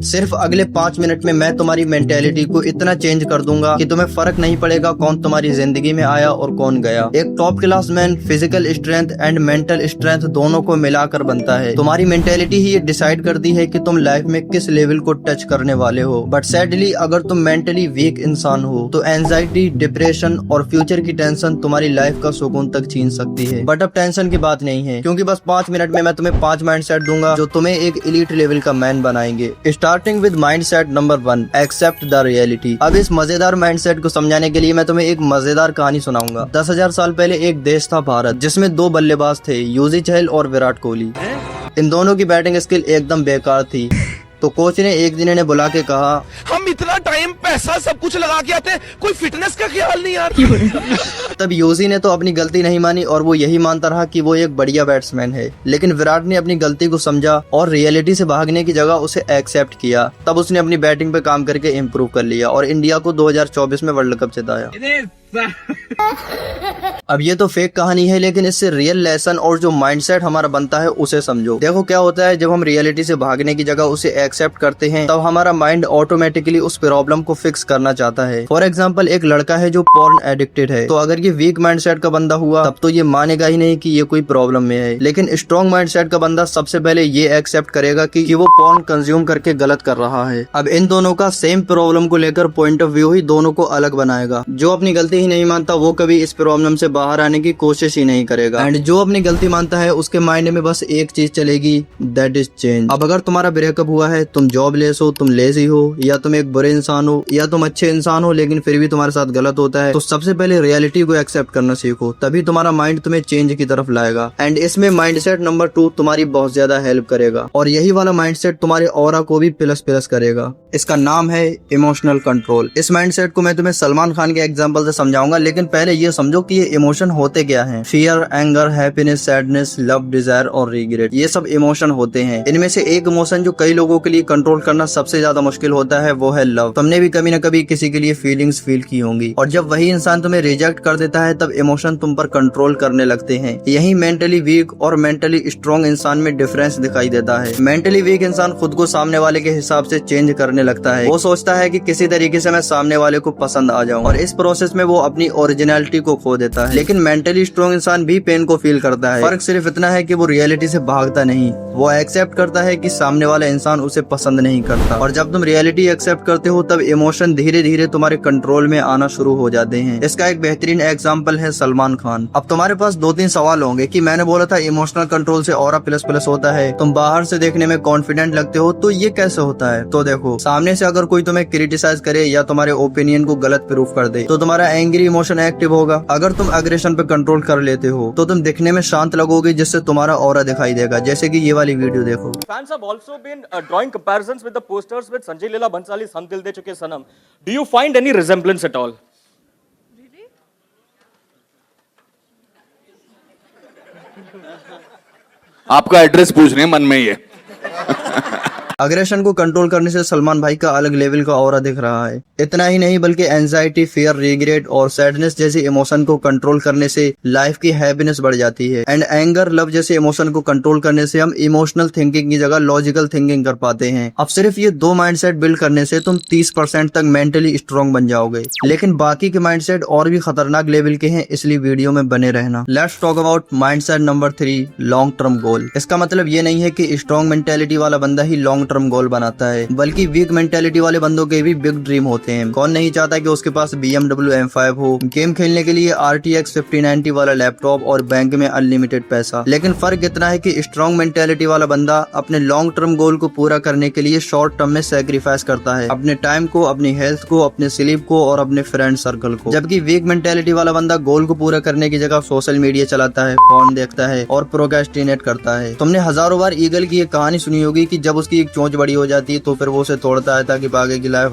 सिर्फ अगले 5 मिनट में मैं तुम्हारी मेंटेलिटी को इतना चेंज कर दूंगा कि तुम्हें फर्क नहीं पड़ेगा कौन तुम्हारी जिंदगी में आया और कौन गया। एक top class man physical strength and mental strength दोनों को मिलाकर बनता है। तुम्हारी मेंटेलिटी ही ये डिसाइड करती है कि तुम लाइफ में किस लेवल को टच करने वाले हो। बट सैडली अगर तुम मेंटली वीक इंसान हो तो एंजाइटी, डिप्रेशन और फ्यूचर की टेंशन तुम्हारी लाइफ का सुकून तक छीन सकती है। बट अब टेंशन की बात नहीं है, क्योंकि बस 5 मिनट में मैं तुम्हें 5 माइंडसेट दूंगा जो तुम्हें एक एलीट लेवल का मैन बनाएंगे। Starting with mindset number 1, accept the reality. अब इस मजेदार माइंडसेट को समझाने के लिए मैं तुम्हें एक मजेदार कहानी सुनाऊंगा। 10,000 साल पहले एक देश था भारत, जिसमें 2 बल्लेबाज थे, युजवेंद्र चहल और विराट कोहली। इन दोनों की बैटिंग स्किल एकदम बेकार थी। तो कोच ने एक दिन इन्हें बुला के कहा, हम इतना टाइम पैसा सब कुछ लगा के आते हैं, कोई फिटनेस का ख्याल नहीं यार। तब युवजी ने तो अपनी गलती नहीं मानी और वो यही मानता रहा कि वो एक बढ़िया बैट्समैन है। लेकिन विराट ने अपनी गलती को समझा और रियलिटी से भागने की जगह उसे एक्सेप्ट किया। तब उसने अपनी बैटिंग पे काम करके इम्प्रूव कर लिया और इंडिया को 2024 में वर्ल्ड कप जिताया। अब ये तो फेक कहानी है, लेकिन इससे रियल लेसन और जो माइंडसेट हमारा बनता है उसे समझो। देखो क्या होता है, जब हम रियलिटी से भागने की जगह उसे एक्सेप्ट करते हैं तब हमारा माइंड ऑटोमेटिकली उस प्रॉब्लम को फिक्स करना चाहता है। फॉर एग्जाम्पल, एक लड़का है जो पॉर्न एडिक्टेड है, तो अगर ये वीक माइंडसेट का बंदा हुआ तब तो ये मानेगा ही नहीं कि ये कोई प्रॉब्लम में है। लेकिन स्ट्रॉन्ग माइंडसेट का बंदा सबसे पहले ये एक्सेप्ट करेगा कि वो पॉर्न कंज्यूम करके गलत कर रहा है। अब इन दोनों का सेम प्रॉब्लम को लेकर पॉइंट ऑफ व्यू ही दोनों को अलग बनाएगा। जो अपनी गलती ही नहीं मानता वो कभी इस प्रॉब्लम से बाहर आने की कोशिश ही नहीं करेगा, एंड जो अपनी गलती मानता है उसके माइंड में बस एक चीज चलेगी, दैट इज चेंज। अब अगर तुम्हारा ब्रेकअप हुआ है, तुम जॉबलेस हो, तुम लेजी हो, या तुम एक बुरे इंसान हो, या तुम अच्छे इंसान हो लेकिन फिर भी तुम्हारे साथ गलत होता है, तो सबसे पहले रियलिटी को एक्सेप्ट करना सीखो, तभी तुम्हारा माइंड तुम्हें चेंज की तरफ लाएगा। एंड इसमें माइंडसेट नंबर 2 तुम्हारी बहुत ज्यादा हेल्प करेगा, और यही वाला माइंडसेट तुम्हारे ऑरा को भी प्लस प्लस करेगा। इसका नाम है इमोशनल कंट्रोल। इस माइंडसेट को मैं तुम्हें सलमान खान के एग्जांपल से समझाऊंगा, लेकिन पहले ये समझो कि ये इमोशन होते क्या हैं। Fear, anger, happiness, sadness, love, desire और रिग्रेट, ये सब इमोशन होते हैं। इनमें से एक इमोशन जो कई लोगों के लिए कंट्रोल करना सबसे ज्यादा मुश्किल होता है वो है लव। तुमने भी कभी न कभी किसी के लिए फीलिंग्स फील की होंगी, और जब वही इंसान तुम्हें रिजेक्ट कर देता है तब इमोशन तुम पर कंट्रोल करने लगते हैं। यही मेंटली वीक और मेंटली स्ट्रॉन्ग इंसान में डिफरेंस दिखाई देता है। मेंटली वीक इंसान खुद को सामने वाले के हिसाब से चेंज करने लगता है। वो सोचता है कि किसी तरीके से मैं सामने वाले को पसंद आ जाऊं, और इस प्रोसेस में वो अपनी ओरिजिनलिटी को खो देता है। लेकिन मेंटली स्ट्रॉन्ग इंसान भी पेन को फील करता है। फर्क सिर्फ इतना है कि वो रियलिटी से भागता नहीं, वो एक्सेप्ट करता है कि सामने वाला इंसान उसे पसंद नहीं करता। और जब तुम रियलिटी एक्सेप्ट करते हो तब इमोशन धीरे धीरे तुम्हारे कंट्रोल में आना शुरू हो जाते हैं। इसका एक बेहतरीन एग्जांपल है सलमान खान। अब तुम्हारे पास 2-3 सवाल होंगे कि मैंने बोला था इमोशनल कंट्रोल से ऑरा प्लस प्लस होता है, तुम बाहर से देखने में कॉन्फिडेंट लगते हो, तो ये कैसे होता है? तो देखो, सामने से अगर कोई तुम्हें क्रिटिसाइज करे या तुम्हारे ओपिनियन को गलत प्रूफ कर दे तो तुम्हारा एंग्री इमोशन एक्टिव होगा। अगर तुम अग्रेशन पे कंट्रोल कर लेते हो तो तुम दिखने में शांत लगोगे, जिससे तुम्हारा ऑरा दिखाई देगा। जैसे कि ये वाली वीडियो देखो। Fans have also been drawing comparisons with the posters with Sanjay Leela Bhansali's Hum Dil De Chuke Sanam. Do you find any resemblance at all? आपका एड्रेस पूछ रहे हैं मन में ही है। अग्रेशन को कंट्रोल करने से सलमान भाई का अलग लेवल का ऑरा दिख रहा है। इतना ही नहीं बल्कि एंजाइटी, फियर, रिग्रेट और सैडनेस जैसे इमोशन को कंट्रोल करने से लाइफ की हैप्पीनेस बढ़ जाती है। एंड एंगर, लव जैसे इमोशन को कंट्रोल करने से हम इमोशनल थिंकिंग की जगह लॉजिकल थिंकिंग कर पाते हैं। अब सिर्फ ये 2 माइंडसेट बिल्ड करने से तुम 30% तक मेंटली स्ट्रॉन्ग बन जाओगे। लेकिन बाकी के माइंडसेट और भी खतरनाक लेवल के हैं, इसलिए वीडियो में बने रहना। Let's talk about mindset number 3, long term goal. इसका मतलब ये नहीं है कि स्ट्रॉन्ग मेंटेलिटी वाला बंदा ही लॉन्ग टर्म गोल बनाता है, बल्कि वीक मेंटेलिटी वाले बंदों के भी बिग ड्रीम होते हैं। कौन नहीं चाहता कि उसके पास BMW M5 हो, गेम खेलने के लिए RTX 5090 वाला लैपटॉप और बैंक में अनलिमिटेड पैसा। लेकिन फर्क इतना है कि स्ट्रॉन्ग मेंटेलिटी वाला बंदा अपने लॉन्ग टर्म गोल को पूरा करने के लिए शॉर्ट टर्म में सैक्रिफाइस करता है, अपने टाइम को, अपनी हेल्थ को, अपने स्लीप को और अपने फ्रेंड सर्कल को। जबकि वीक मेंटेलिटी वाला बंदा गोल को पूरा करने की जगह सोशल मीडिया चलाता है, फोन देखता है और प्रोक्रेस्टिनेट करता है। तुमने हजारों बार ईगल की एक कहानी सुनी होगी कि जब उसकी एक चोंच बड़ी हो जाती है तो फिर वो उसे तोड़ता है ताकि आगे की लाइफ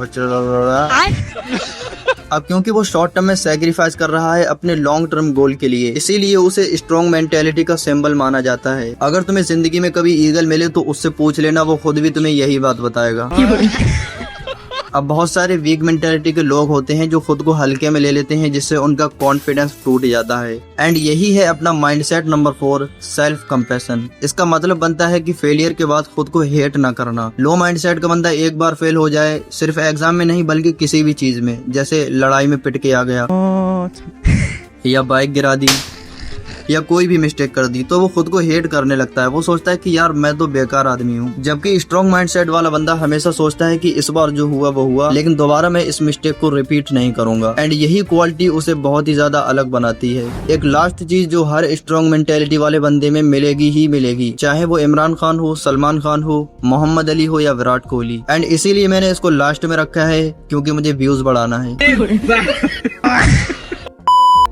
अब क्योंकि वो शॉर्ट टर्म में सैक्रिफाइस कर रहा है अपने लॉन्ग टर्म गोल के लिए, इसीलिए उसे स्ट्रॉन्ग मेंटेलिटी का सिंबल माना जाता है। अगर तुम्हें जिंदगी में कभी ईगल मिले तो उससे पूछ लेना, वो खुद भी तुम्हें यही बात बताएगा। अब बहुत सारे वीक मेंटेलिटी के लोग होते हैं जो खुद को हल्के में ले लेते हैं, जिससे उनका कॉन्फिडेंस टूट जाता है। एंड यही है अपना माइंडसेट नंबर 4, सेल्फ कंपैशन। इसका मतलब बनता है कि फेलियर के बाद खुद को हेट ना करना। लो माइंडसेट का बंदा एक बार फेल हो जाए, सिर्फ एग्जाम में नहीं बल्कि किसी भी चीज में, जैसे लड़ाई में पिट के आ गया या बाइक गिरा दी या कोई भी मिस्टेक कर दी, तो वो खुद को हेट करने लगता है। वो सोचता है कि यार मैं तो बेकार आदमी हूँ। जबकि स्ट्रॉन्ग माइंडसेट वाला बंदा हमेशा सोचता है कि इस बार जो हुआ वो हुआ, लेकिन दोबारा मैं इस मिस्टेक को रिपीट नहीं करूंगा। एंड यही क्वालिटी उसे बहुत ही ज्यादा अलग बनाती है। एक लास्ट चीज जो हर स्ट्रॉन्ग मेंटेलिटी वाले बंदे में मिलेगी ही मिलेगी, चाहे वो इमरान खान हो, सलमान खान हो, मोहम्मद अली हो या विराट कोहली। एंड इसीलिए मैंने इसको लास्ट में रखा है, क्योंकि मुझे व्यूज बढ़ाना है।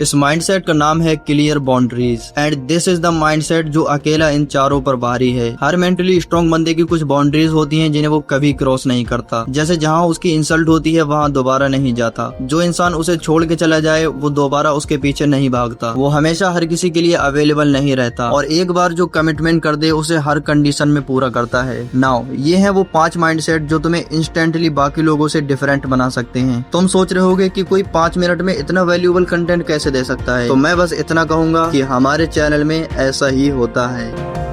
इस माइंडसेट का नाम है clear boundaries. And this is the mindset जो अकेला इन चारों पर भारी है। हर मेंटली स्ट्रॉन्ग बंदे की कुछ बाउंड्रीज होती हैं जिन्हें वो कभी क्रॉस नहीं करता। जैसे जहां उसकी इंसल्ट होती है वहां दोबारा नहीं जाता। जो इंसान उसे छोड़ के चला जाए वो दोबारा उसके पीछे नहीं भागता। वो हमेशा हर किसी के लिए अवेलेबल नहीं रहता, और एक बार जो कमिटमेंट कर दे उसे हर कंडीशन में पूरा करता है। नाउ ये है वो 5 माइंडसेट जो तुम्हें इंस्टेंटली बाकी लोगों से डिफरेंट बना सकते हैं। तुम सोच रहे होगे कि कोई 5 मिनट में इतना वैल्यूएबल कंटेंट कैसे दे सकता है, तो मैं बस इतना कहूंगा कि हमारे चैनल में ऐसा ही होता है।